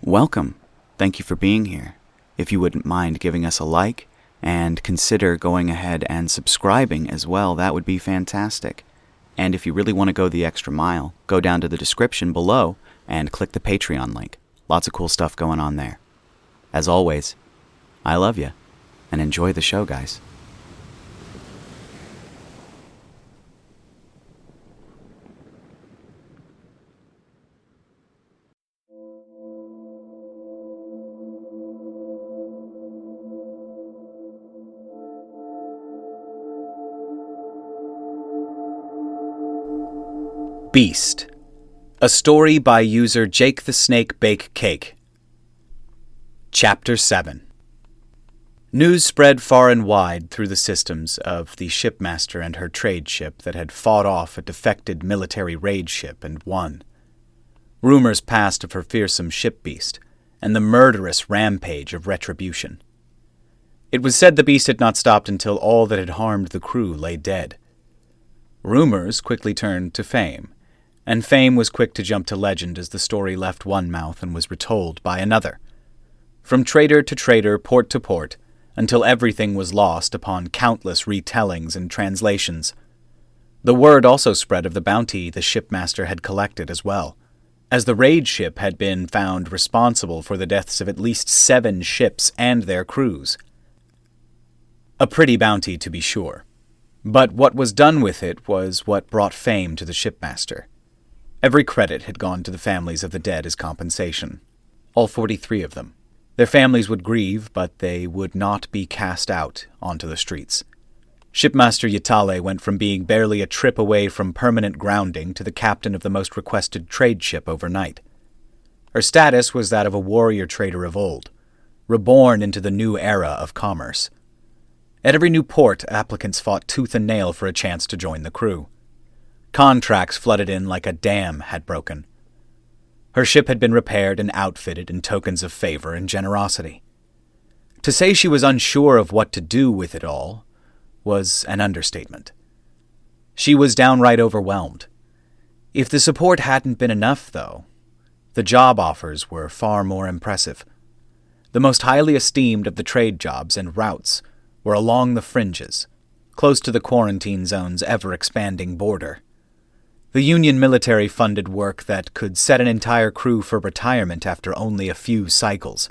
Welcome. Thank you for being here. If you wouldn't mind giving us a like, and consider going ahead and subscribing as well, that would be fantastic. And if you really want to go the extra mile, go down to the description below and click the Patreon link. Lots of cool stuff going on there. As always, I love you, and enjoy the show, guys. Beast. A story by user Jake the Snake Bake Cake. Chapter 7. News spread far and wide through the systems of the shipmaster and her trade ship that had fought off a defected military raid ship and won. Rumors passed of her fearsome ship beast and the murderous rampage of retribution. It was said the beast had not stopped until all that had harmed the crew lay dead. Rumors quickly turned to fame, and fame was quick to jump to legend as the story left one mouth and was retold by another. From trader to trader, port to port, until everything was lost upon countless retellings and translations. The word also spread of the bounty the shipmaster had collected as well, as the raid ship had been found responsible for the deaths of at least 7 ships and their crews. A pretty bounty, to be sure. But what was done with it was what brought fame to the shipmaster. Every credit had gone to the families of the dead as compensation. All 43 of them. Their families would grieve, but they would not be cast out onto the streets. Shipmaster Yatale went from being barely a trip away from permanent grounding to the captain of the most requested trade ship overnight. Her status was that of a warrior trader of old, reborn into the new era of commerce. At every new port, applicants fought tooth and nail for a chance to join the crew. Contracts flooded in like a dam had broken. Her ship had been repaired and outfitted in tokens of favor and generosity. To say she was unsure of what to do with it all was an understatement. She was downright overwhelmed. If the support hadn't been enough, though, the job offers were far more impressive. The most highly esteemed of the trade jobs and routes were along the fringes, close to the quarantine zone's ever-expanding border. The Union military funded work that could set an entire crew for retirement after only a few cycles.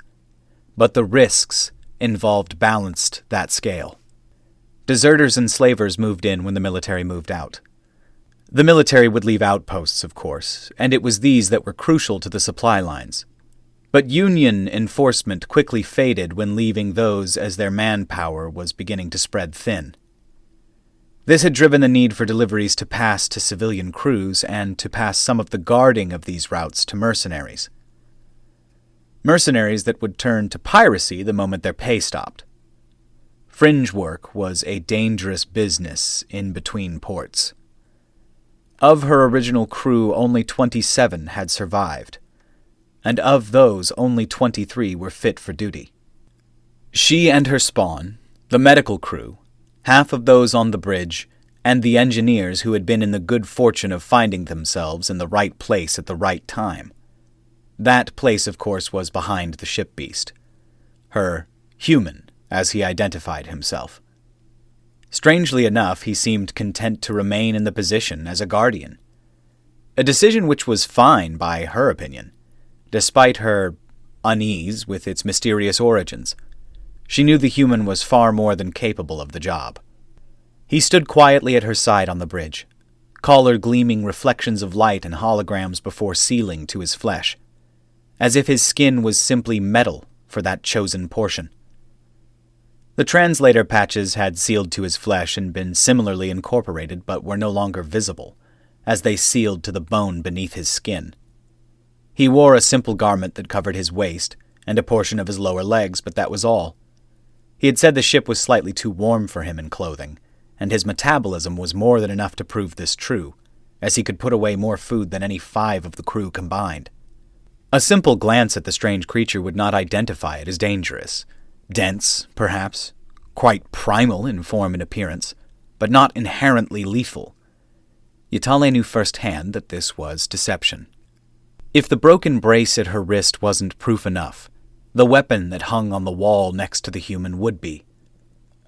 But the risks involved balanced that scale. Deserters and slavers moved in when the military moved out. The military would leave outposts, of course, and it was these that were crucial to the supply lines. But Union enforcement quickly faded when leaving those as their manpower was beginning to spread thin. This had driven the need for deliveries to pass to civilian crews and to pass some of the guarding of these routes to mercenaries. Mercenaries that would turn to piracy the moment their pay stopped. Fringe work was a dangerous business in between ports. Of her original crew, only 27 had survived, and of those, only 23 were fit for duty. She and her spawn, the medical crew, half of those on the bridge, and the engineers who had been in the good fortune of finding themselves in the right place at the right time. That place, of course, was behind the ship beast. Her human, as he identified himself. Strangely enough, he seemed content to remain in the position as a guardian. A decision which was fine by her opinion, despite her unease with its mysterious origins. She knew the human was far more than capable of the job. He stood quietly at her side on the bridge, collar gleaming reflections of light and holograms before sealing to his flesh, as if his skin was simply metal for that chosen portion. The translator patches had sealed to his flesh and been similarly incorporated but were no longer visible, as they sealed to the bone beneath his skin. He wore a simple garment that covered his waist and a portion of his lower legs, but that was all. He had said the ship was slightly too warm for him in clothing, and his metabolism was more than enough to prove this true, as he could put away more food than any 5 of the crew combined. A simple glance at the strange creature would not identify it as dangerous. Dense, perhaps, quite primal in form and appearance, but not inherently lethal. Yatale knew firsthand that this was deception. If the broken brace at her wrist wasn't proof enough, the weapon that hung on the wall next to the human would be.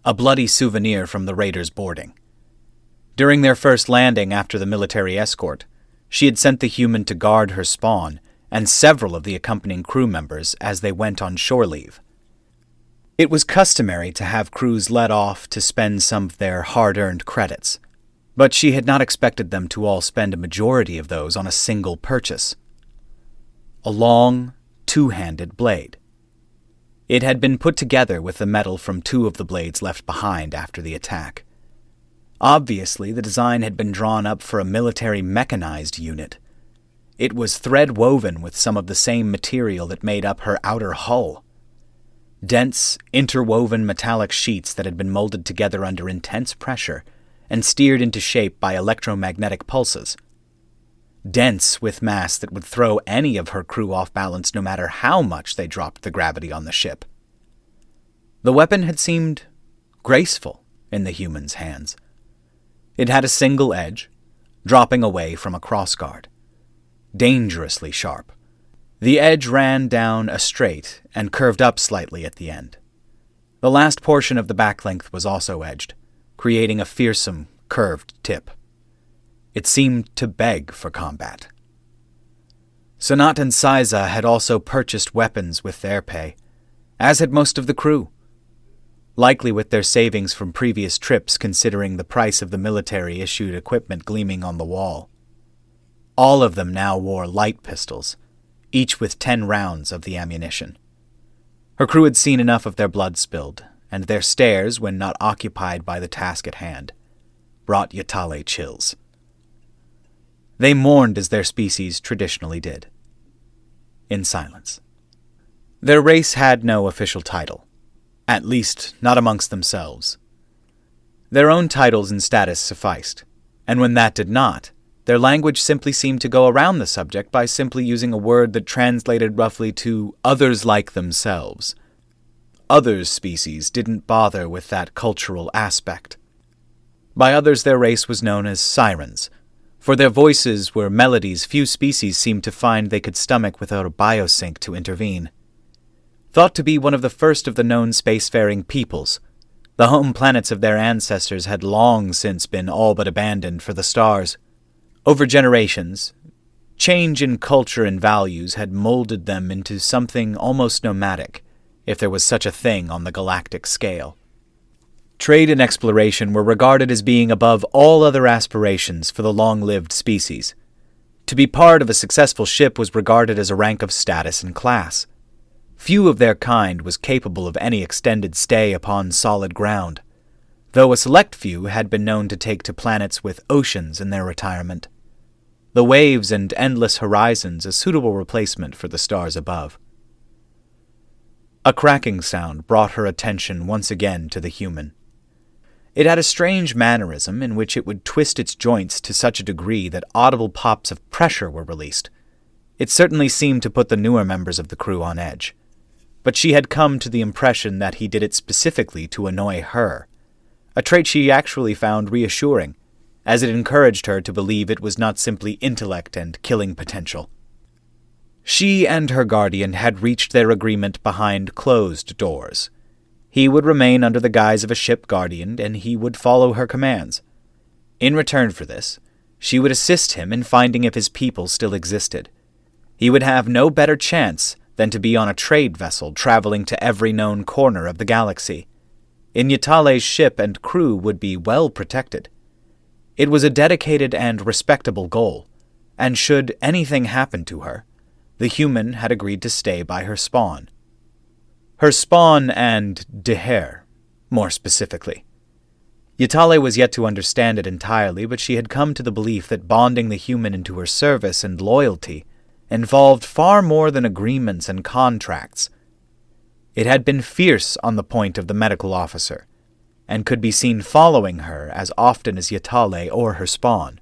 A bloody souvenir from the raiders' boarding. During their first landing after the military escort, she had sent the human to guard her spawn and several of the accompanying crew members as they went on shore leave. It was customary to have crews let off to spend some of their hard-earned credits, but she had not expected them to all spend a majority of those on a single purchase. A long, two-handed blade. It had been put together with the metal from two of the blades left behind after the attack. Obviously, the design had been drawn up for a military mechanized unit. It was thread-woven with some of the same material that made up her outer hull. Dense, interwoven metallic sheets that had been molded together under intense pressure and steered into shape by electromagnetic pulses. Dense with mass that would throw any of her crew off balance no matter how much they dropped the gravity on the ship. The weapon had seemed graceful in the human's hands. It had a single edge, dropping away from a crossguard. Dangerously sharp. The edge ran down a straight and curved up slightly at the end. The last portion of the back length was also edged, creating a fearsome, curved tip. It seemed to beg for combat. Sanat and Saiza had also purchased weapons with their pay, as had most of the crew. Likely with their savings from previous trips considering the price of the military-issued equipment gleaming on the wall. All of them now wore light pistols, each with 10 rounds of the ammunition. Her crew had seen enough of their blood spilled, and their stares, when not occupied by the task at hand, brought Yatale chills. They mourned as their species traditionally did, in silence. Their race had no official title, at least not amongst themselves. Their own titles and status sufficed, and when that did not, their language simply seemed to go around the subject by simply using a word that translated roughly to others like themselves. Others' species didn't bother with that cultural aspect. By others their race was known as sirens, for their voices were melodies few species seemed to find they could stomach without a biosync to intervene. Thought to be one of the first of the known spacefaring peoples, the home planets of their ancestors had long since been all but abandoned for the stars. Over generations, change in culture and values had molded them into something almost nomadic, if there was such a thing on the galactic scale. Trade and exploration were regarded as being above all other aspirations for the long-lived species. To be part of a successful ship was regarded as a rank of status and class. Few of their kind was capable of any extended stay upon solid ground, though a select few had been known to take to planets with oceans in their retirement. The waves and endless horizons a suitable replacement for the stars above. A cracking sound brought her attention once again to the human. It had a strange mannerism in which it would twist its joints to such a degree that audible pops of pressure were released. It certainly seemed to put the newer members of the crew on edge, but she had come to the impression that he did it specifically to annoy her, a trait she actually found reassuring, as it encouraged her to believe it was not simply intellect and killing potential. She and her guardian had reached their agreement behind closed doors. He would remain under the guise of a ship guardian, and he would follow her commands. In return for this, she would assist him in finding if his people still existed. He would have no better chance than to be on a trade vessel traveling to every known corner of the galaxy. Inyatale's ship and crew would be well protected. It was a dedicated and respectable goal, and should anything happen to her, the human had agreed to stay by her spawn. Her spawn and Deher, more specifically. Yatale was yet to understand it entirely, but she had come to the belief that bonding the human into her service and loyalty involved far more than agreements and contracts. It had been fierce on the point of the medical officer, and could be seen following her as often as Yatale or her spawn.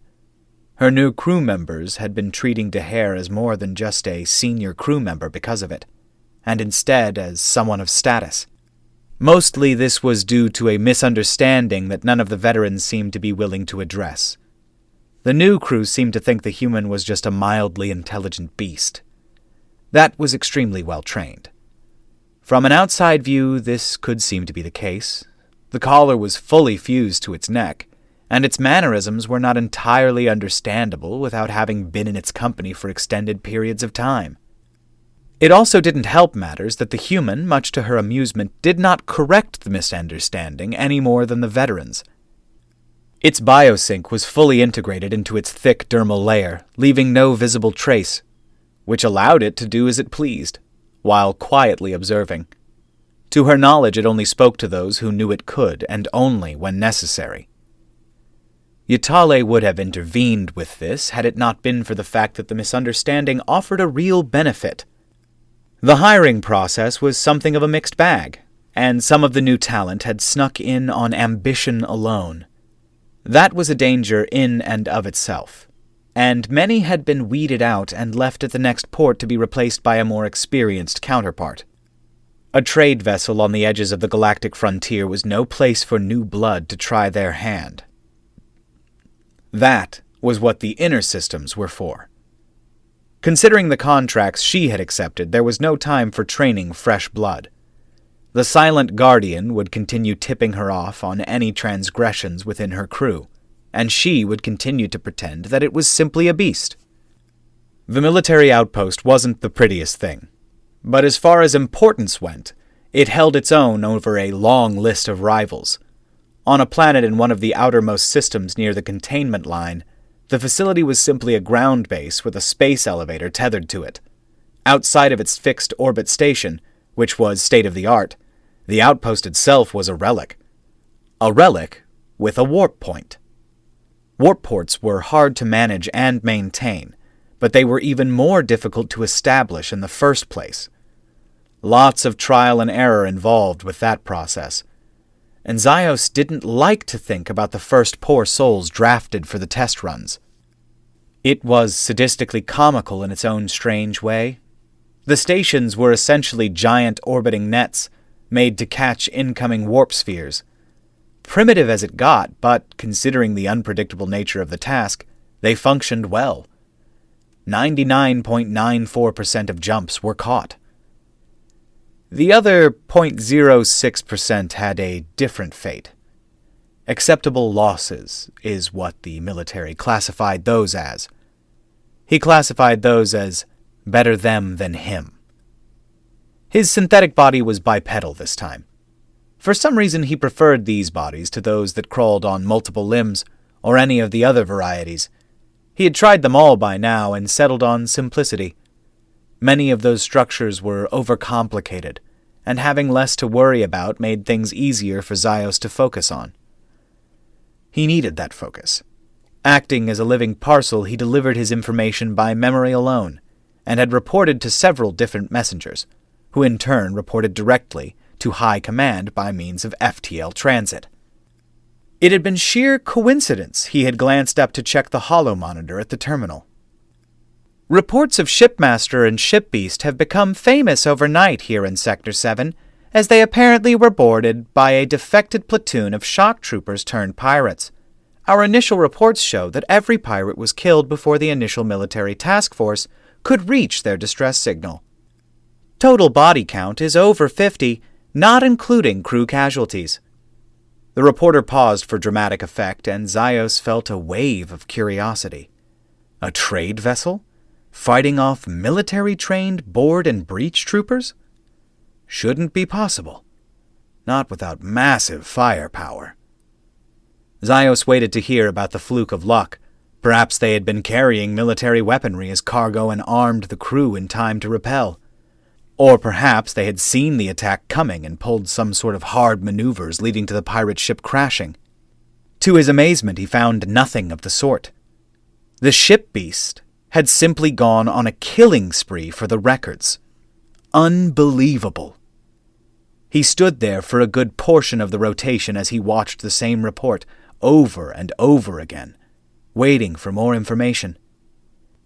Her new crew members had been treating Deher as more than just a senior crew member because of it, and instead as someone of status. Mostly this was due to a misunderstanding that none of the veterans seemed to be willing to address. The new crew seemed to think the human was just a mildly intelligent beast. That was extremely well trained. From an outside view, this could seem to be the case. The collar was fully fused to its neck, and its mannerisms were not entirely understandable without having been in its company for extended periods of time. It also didn't help matters that the human, much to her amusement, did not correct the misunderstanding any more than the veterans. Its biosync was fully integrated into its thick dermal layer, leaving no visible trace, which allowed it to do as it pleased, while quietly observing. To her knowledge, it only spoke to those who knew it could, and only when necessary. Yatale would have intervened with this had it not been for the fact that the misunderstanding offered a real benefit. The hiring process was something of a mixed bag, and some of the new talent had snuck in on ambition alone. That was a danger in and of itself, and many had been weeded out and left at the next port to be replaced by a more experienced counterpart. A trade vessel on the edges of the galactic frontier was no place for new blood to try their hand. That was what the inner systems were for. Considering the contracts she had accepted, there was no time for training fresh blood. The silent guardian would continue tipping her off on any transgressions within her crew, and she would continue to pretend that it was simply a beast. The military outpost wasn't the prettiest thing, but as far as importance went, it held its own over a long list of rivals. On a planet in one of the outermost systems near the containment line, the facility was simply a ground base with a space elevator tethered to it. Outside of its fixed orbit station, which was state-of-the-art, the outpost itself was a relic. A relic with a warp point. Warp ports were hard to manage and maintain, but they were even more difficult to establish in the first place. Lots of trial and error involved with that process, and Zaios didn't like to think about the first poor souls drafted for the test runs. It was sadistically comical in its own strange way. The stations were essentially giant orbiting nets, made to catch incoming warp spheres. Primitive as it got, but considering the unpredictable nature of the task, they functioned well. 99.94% of jumps were caught. The other 0.06% had a different fate. Acceptable losses is what the military classified those as. He classified those as better them than him. His synthetic body was bipedal this time. For some reason he preferred these bodies to those that crawled on multiple limbs, or any of the other varieties. He had tried them all by now and settled on simplicity. Many of those structures were overcomplicated, and having less to worry about made things easier for Zaios to focus on. He needed that focus. Acting as a living parcel, he delivered his information by memory alone, and had reported to several different messengers, who in turn reported directly to High Command by means of FTL transit. It had been sheer coincidence he had glanced up to check the holomonitor at the terminal. Reports of Shipmaster and Shipbeast have become famous overnight here in Sector 7, as they apparently were boarded by a defected platoon of shock troopers turned pirates. Our initial reports show that every pirate was killed before the initial military task force could reach their distress signal. Total body count is over 50, not including crew casualties. The reporter paused for dramatic effect, and Zaios felt a wave of curiosity. A trade vessel? Fighting off military-trained board and breach troopers? Shouldn't be possible. Not without massive firepower. Zaios waited to hear about the fluke of luck. Perhaps they had been carrying military weaponry as cargo and armed the crew in time to repel. Or perhaps they had seen the attack coming and pulled some sort of hard maneuvers leading to the pirate ship crashing. To his amazement, he found nothing of the sort. The ship beast had simply gone on a killing spree for the records. Unbelievable. He stood there for a good portion of the rotation as he watched the same report over and over again, waiting for more information.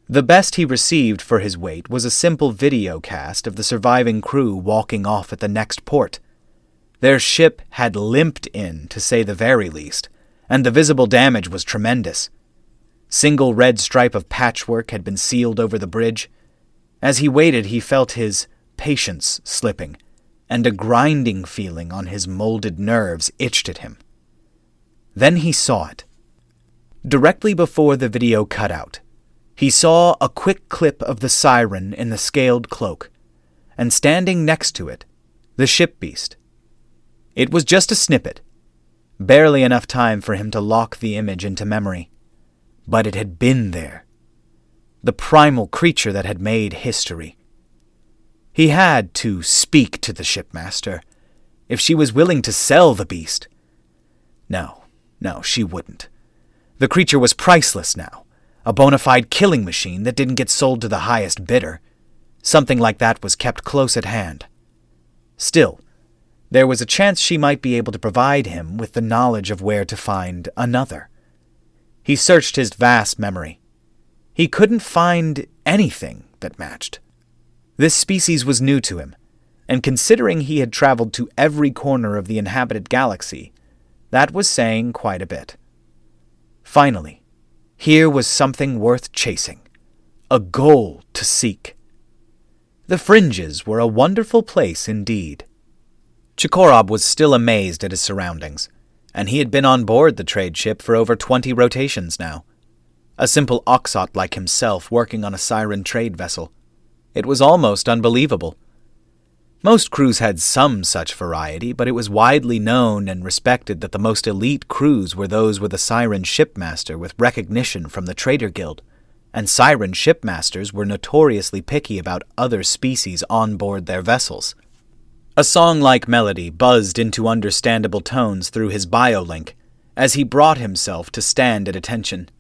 The best he received for his wait was a simple video cast of the surviving crew walking off at the next port. Their ship had limped in, to say the very least, and the visible damage was tremendous. Single red stripe of patchwork had been sealed over the bridge. As he waited, he felt his patience slipping, and a grinding feeling on his molded nerves itched at him. Then he saw it. Directly before the video cut out, he saw a quick clip of the siren in the scaled cloak, and standing next to it, the ship beast. It was just a snippet, barely enough time for him to lock the image into memory. But it had been there. The primal creature that had made history. He had to speak to the shipmaster, if she was willing to sell the beast. No, she wouldn't. The creature was priceless now, a bona fide killing machine that didn't get sold to the highest bidder. Something like that was kept close at hand. Still, there was a chance she might be able to provide him with the knowledge of where to find another. He searched his vast memory. He couldn't find anything that matched. This species was new to him, and considering he had traveled to every corner of the inhabited galaxy, that was saying quite a bit. Finally, here was something worth chasing, a goal to seek. The fringes were a wonderful place indeed. Chikorob was still amazed at his surroundings, and he had been on board the trade ship for over 20 rotations now. A simple Oxot like himself working on a siren trade vessel. It was almost unbelievable. Most crews had some such variety, but it was widely known and respected that the most elite crews were those with a siren shipmaster with recognition from the Trader Guild, and siren shipmasters were notoriously picky about other species on board their vessels. A song-like melody buzzed into understandable tones through his biolink as he brought himself to stand at attention.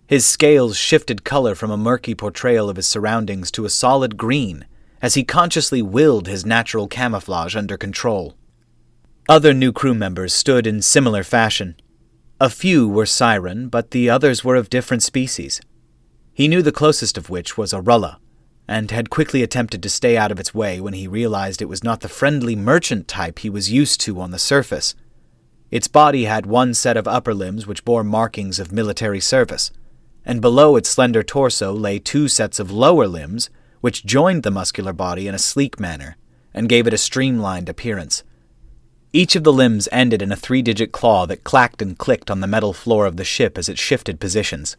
His scales shifted color from a murky portrayal of his surroundings to a solid green as he consciously willed his natural camouflage under control. Other new crew members stood in similar fashion. A few were siren, but the others were of different species. He knew the closest of which was a Rulla, and had quickly attempted to stay out of its way when he realized it was not the friendly merchant type he was used to on the surface. Its body had one set of upper limbs which bore markings of military service, and below its slender torso lay two sets of lower limbs which joined the muscular body in a sleek manner and gave it a streamlined appearance. Each of the limbs ended in a 3-digit claw that clacked and clicked on the metal floor of the ship as it shifted positions.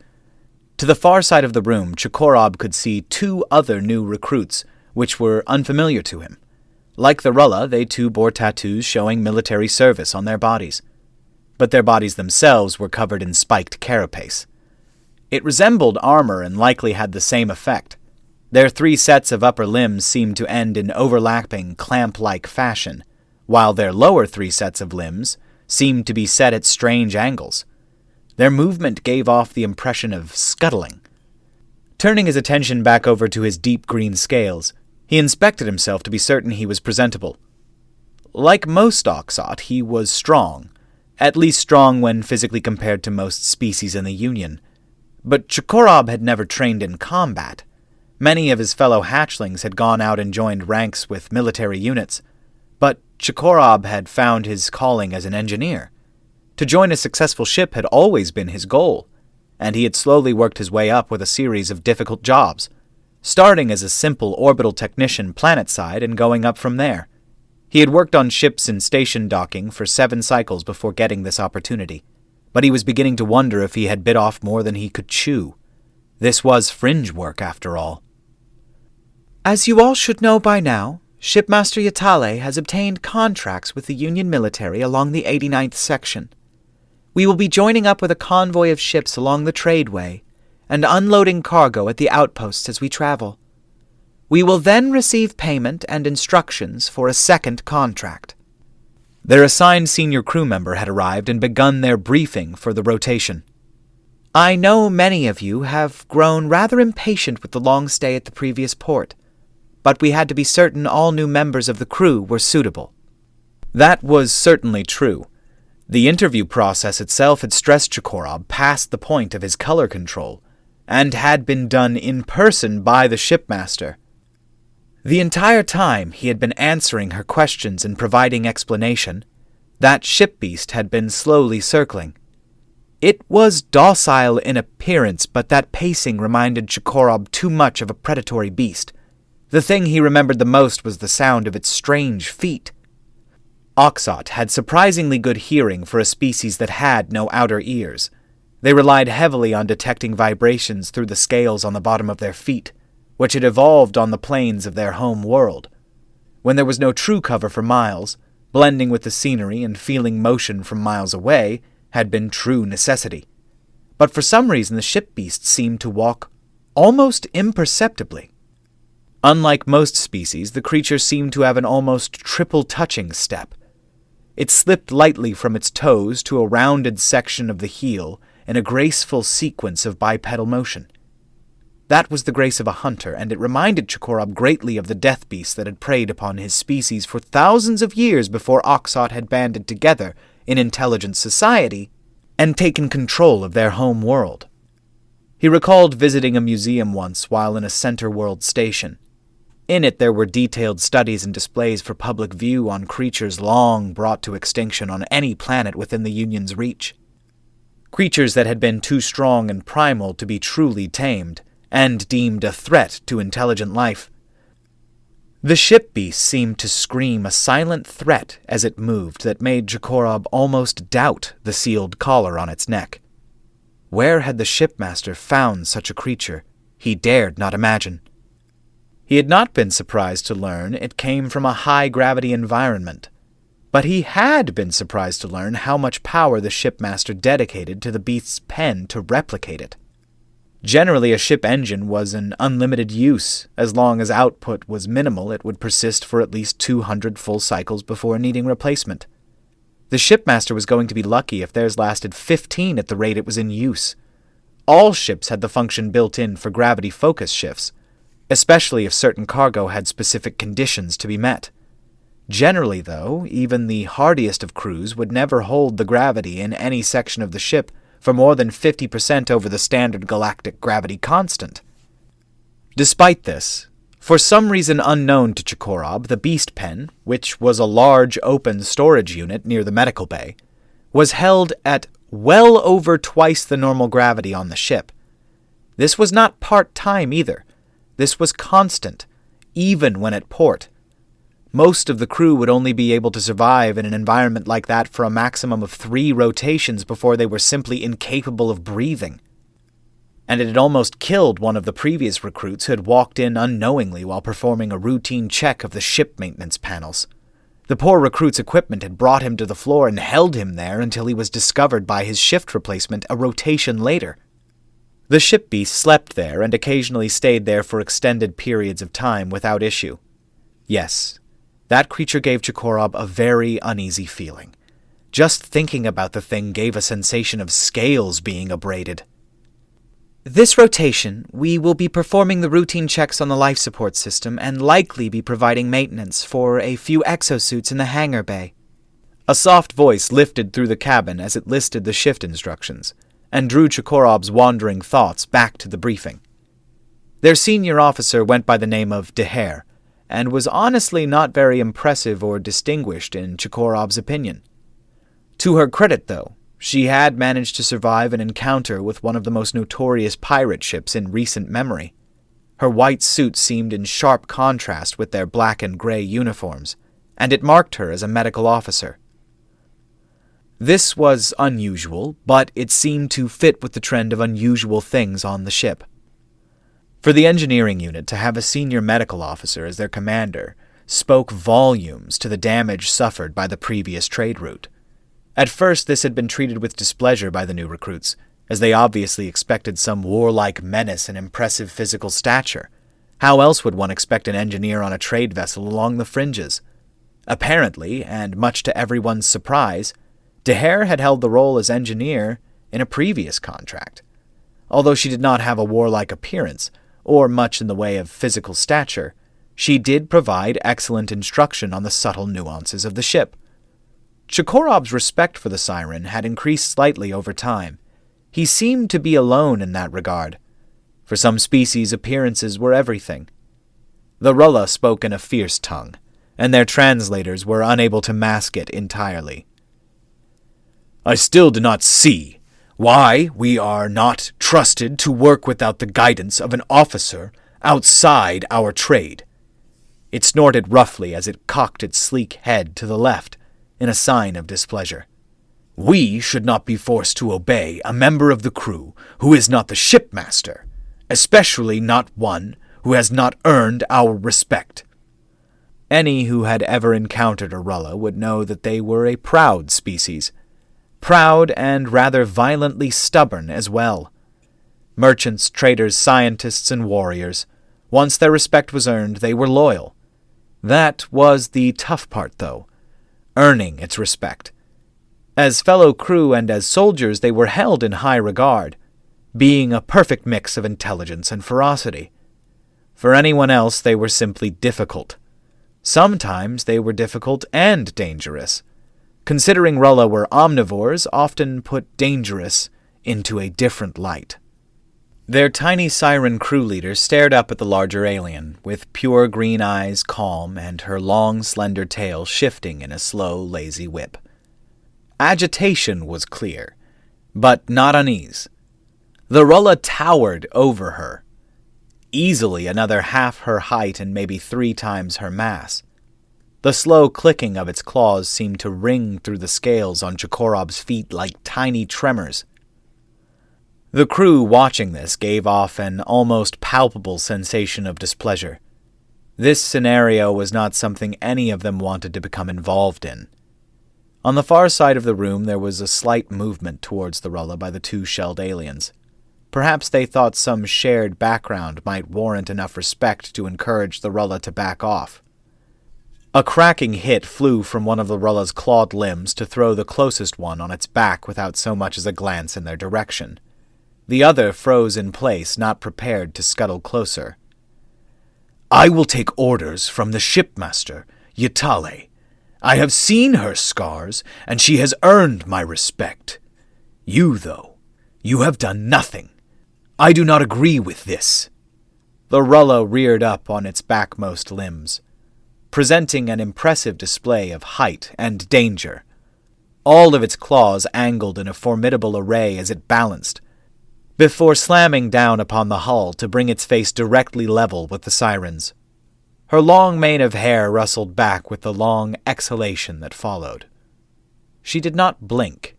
To the far side of the room, Chikorob could see 2 other new recruits, which were unfamiliar to him. Like the Rulla, they too bore tattoos showing military service on their bodies. But their bodies themselves were covered in spiked carapace. It resembled armor and likely had the same effect. Their 3 sets of upper limbs seemed to end in overlapping, clamp-like fashion, while their lower 3 sets of limbs seemed to be set at strange angles. Their movement gave off the impression of scuttling. Turning his attention back over to his deep green scales, he inspected himself to be certain he was presentable. Like most Oxot, he was strong, at least strong when physically compared to most species in the Union. But Chikorob had never trained in combat. Many of his fellow hatchlings had gone out and joined ranks with military units, but Chikorob had found his calling as an engineer. To join a successful ship had always been his goal, and he had slowly worked his way up with a series of difficult jobs, starting as a simple orbital technician planetside and going up from there. He had worked on ships in station docking for 7 cycles before getting this opportunity, but he was beginning to wonder if he had bit off more than he could chew. This was fringe work, after all. As you all should know by now, Shipmaster Yatale has obtained contracts with the Union military along the 89th section. We will be joining up with a convoy of ships along the tradeway and unloading cargo at the outposts as we travel. We will then receive payment and instructions for a second contract. Their assigned senior crew member had arrived and begun their briefing for the rotation. I know many of you have grown rather impatient with the long stay at the previous port, but we had to be certain all new members of the crew were suitable. That was certainly true. The interview process itself had stressed Chikorob past the point of his color control, and had been done in person by the shipmaster. The entire time he had been answering her questions and providing explanation, that ship beast had been slowly circling. It was docile in appearance, but that pacing reminded Chikorob too much of a predatory beast. The thing he remembered the most was the sound of its strange feet. Oxot had surprisingly good hearing for a species that had no outer ears. They relied heavily on detecting vibrations through the scales on the bottom of their feet, which had evolved on the plains of their home world. When there was no true cover for miles, blending with the scenery and feeling motion from miles away had been true necessity. But for some reason the ship beast seemed to walk almost imperceptibly. Unlike most species, the creature seemed to have an almost triple-touching step. It slipped lightly from its toes to a rounded section of the heel in a graceful sequence of bipedal motion. That was the grace of a hunter, and it reminded Chikorob greatly of the death beasts that had preyed upon his species for thousands of years before Oxot had banded together in intelligent society and taken control of their home world. He recalled visiting a museum once while in a center world station. In it there were detailed studies and displays for public view on creatures long brought to extinction on any planet within the Union's reach. Creatures that had been too strong and primal to be truly tamed, and deemed a threat to intelligent life. The ship beast seemed to scream a silent threat as it moved that made Chikorob almost doubt the sealed collar on its neck. Where had the shipmaster found such a creature? He dared not imagine. He had not been surprised to learn it came from a high-gravity environment, but he had been surprised to learn how much power the shipmaster dedicated to the beast's pen to replicate it. Generally, a ship engine was an unlimited use. As long as output was minimal, it would persist for at least 200 full cycles before needing replacement. The shipmaster was going to be lucky if theirs lasted 15 at the rate it was in use. All ships had the function built in for gravity focus shifts, especially if certain cargo had specific conditions to be met. Generally, though, even the hardiest of crews would never hold the gravity in any section of the ship for more than 50% over the standard galactic gravity constant. Despite this, for some reason unknown to Chikorob, the beast pen, which was a large open storage unit near the medical bay, was held at well over twice the normal gravity on the ship. This was not part-time either. This was constant, even when at port. Most of the crew would only be able to survive in an environment like that for a maximum of 3 rotations before they were simply incapable of breathing. And it had almost killed one of the previous recruits who had walked in unknowingly while performing a routine check of the ship maintenance panels. The poor recruit's equipment had brought him to the floor and held him there until he was discovered by his shift replacement a rotation later. The ship beast slept there and occasionally stayed there for extended periods of time without issue. Yes, that creature gave Chikorob a very uneasy feeling. Just thinking about the thing gave a sensation of scales being abraded. This rotation, we will be performing the routine checks on the life support system and likely be providing maintenance for a few exosuits in the hangar bay. A soft voice lifted through the cabin as it listed the shift instructions, and drew Chikorob's wandering thoughts back to the briefing. Their senior officer went by the name of Dehaer, and was honestly not very impressive or distinguished in Chikorob's opinion. To her credit, though, she had managed to survive an encounter with one of the most notorious pirate ships in recent memory. Her white suit seemed in sharp contrast with their black and gray uniforms, and it marked her as a medical officer. This was unusual, but it seemed to fit with the trend of unusual things on the ship. For the engineering unit to have a senior medical officer as their commander spoke volumes to the damage suffered by the previous trade route. At first, this had been treated with displeasure by the new recruits, as they obviously expected some warlike menace and impressive physical stature. How else would one expect an engineer on a trade vessel along the fringes? Apparently, and much to everyone's surprise, Dehaer had held the role as engineer in a previous contract. Although she did not have a warlike appearance, or much in the way of physical stature, she did provide excellent instruction on the subtle nuances of the ship. Chikorob's respect for the siren had increased slightly over time. He seemed to be alone in that regard. For some species, appearances were everything. The Rulla spoke in a fierce tongue, and their translators were unable to mask it entirely. I still do not see Why we are not trusted to work without the guidance of an officer outside our trade. It snorted roughly as it cocked its sleek head to the left in a sign of displeasure. We should not be forced to obey a member of the crew who is not the shipmaster, especially not one who has not earned our respect. Any who had ever encountered a Rulla would know that they were a proud species. Proud and rather violently stubborn as well. Merchants, traders, scientists, and warriors. Once their respect was earned, they were loyal. That was the tough part, though, earning its respect. As fellow crew and as soldiers, they were held in high regard, being a perfect mix of intelligence and ferocity. For anyone else, they were simply difficult. Sometimes they were difficult and dangerous. Considering Rulla were omnivores, often put dangerous into a different light. Their tiny siren crew leader stared up at the larger alien, with pure green eyes calm and her long, slender tail shifting in a slow, lazy whip. Agitation was clear, but not unease. The Rulla towered over her, easily another half her height and maybe 3 times her mass. The slow clicking of its claws seemed to ring through the scales on Jakorob's feet like tiny tremors. The crew watching this gave off an almost palpable sensation of displeasure. This scenario was not something any of them wanted to become involved in. On the far side of the room there was a slight movement towards the Rulla by the 2 shelled aliens. Perhaps they thought some shared background might warrant enough respect to encourage the Rulla to back off. A cracking hit flew from one of the Rulla's clawed limbs to throw the closest one on its back without so much as a glance in their direction. The other froze in place, not prepared to scuttle closer. I will take orders from the shipmaster, Ytale. I have seen her scars, and she has earned my respect. You, though, you have done nothing. I do not agree with this. The Rulla reared up on its backmost limbs, presenting an impressive display of height and danger. All of its claws angled in a formidable array as it balanced, before slamming down upon the hull to bring its face directly level with the sirens. Her long mane of hair rustled back with the long exhalation that followed. She did not blink.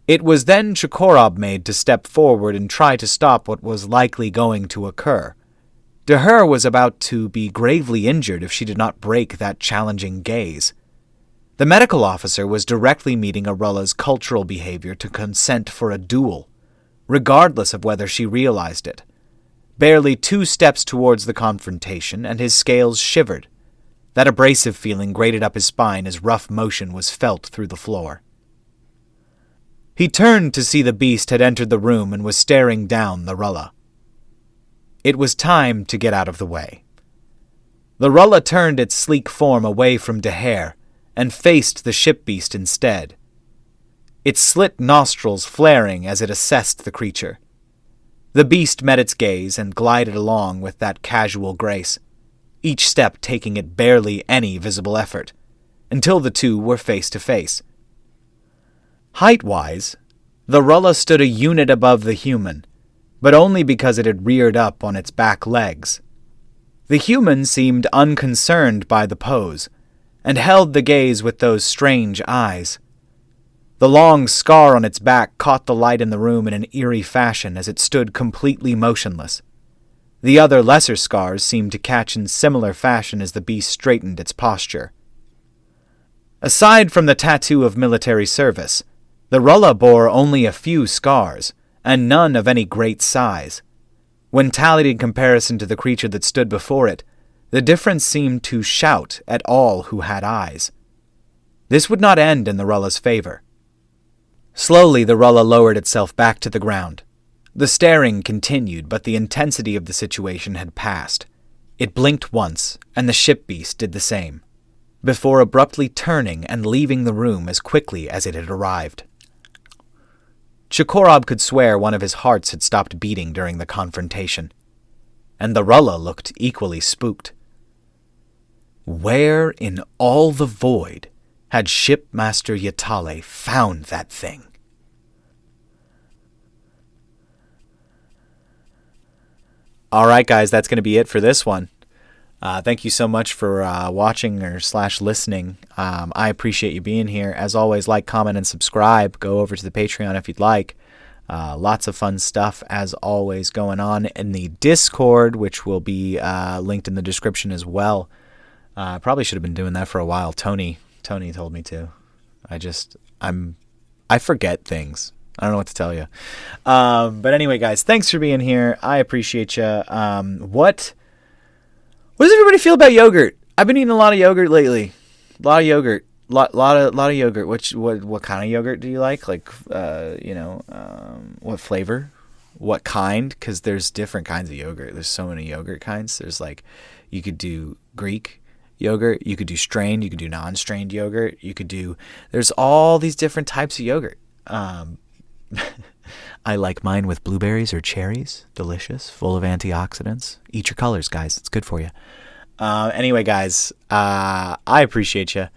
It was then Jakorob made to step forward and try to stop what was likely going to occur. Deher was about to be gravely injured if she did not break that challenging gaze. The medical officer was directly meeting Arulla's cultural behavior to consent for a duel, regardless of whether she realized it. Barely 2 steps towards the confrontation, and his scales shivered. That abrasive feeling grated up his spine as rough motion was felt through the floor. He turned to see the beast had entered the room and was staring down the Rulla. It was time to get out of the way. The Rulla turned its sleek form away from Deher and faced the ship beast instead, its slit nostrils flaring as it assessed the creature. The beast met its gaze and glided along with that casual grace, each step taking it barely any visible effort, until the 2 were face to face. Height-wise, the Rulla stood a unit above the human, but only because it had reared up on its back legs. The human seemed unconcerned by the pose, and held the gaze with those strange eyes. The long scar on its back caught the light in the room in an eerie fashion as it stood completely motionless. The other lesser scars seemed to catch in similar fashion as the beast straightened its posture. Aside from the tattoo of military service, the Rulla bore only a few scars, and none of any great size. When tallied in comparison to the creature that stood before it, the difference seemed to shout at all who had eyes. This would not end in the Rulla's favor. Slowly the Rulla lowered itself back to the ground. The staring continued, but the intensity of the situation had passed. It blinked once, and the ship beast did the same, before abruptly turning and leaving the room as quickly as it had arrived. Jakorob could swear one of his hearts had stopped beating during the confrontation, and the Rulla looked equally spooked. Where in all the void had Shipmaster Ytale found that thing? All right, guys, that's going to be it for this one. Thank you so much for watching or / listening. I appreciate you being here. As always, like, comment, and subscribe. Go over to the Patreon if you'd like. Lots of fun stuff, as always, going on in the Discord, which will be linked in the description as well. I probably should have been doing that for a while. Tony told me to. I forget things. I don't know what to tell you. But anyway, guys, thanks for being here. I appreciate you. What does everybody feel about yogurt? I've been eating a lot of yogurt lately. A lot of yogurt. Lot of yogurt. What kind of yogurt do you like? Like, what flavor? What kind? Because there's different kinds of yogurt. There's so many yogurt kinds. There's like, you could do Greek yogurt. You could do strained. You could do non-strained yogurt. There's all these different types of yogurt. I like mine with blueberries or cherries. Delicious. Full of antioxidants. Eat your colors, guys. It's good for you. Anyway, guys, I appreciate you.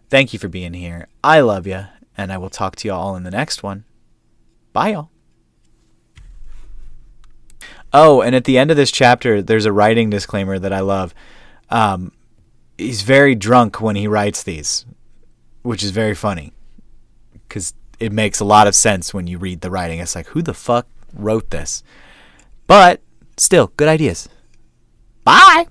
Thank you for being here. I love you. And I will talk to you all in the next one. Bye, y'all. Oh, and at the end of this chapter, there's a writing disclaimer that I love. He's very drunk when he writes these, which is very funny. Because it makes a lot of sense when you read the writing. It's like, who the fuck wrote this? But still, good ideas. Bye!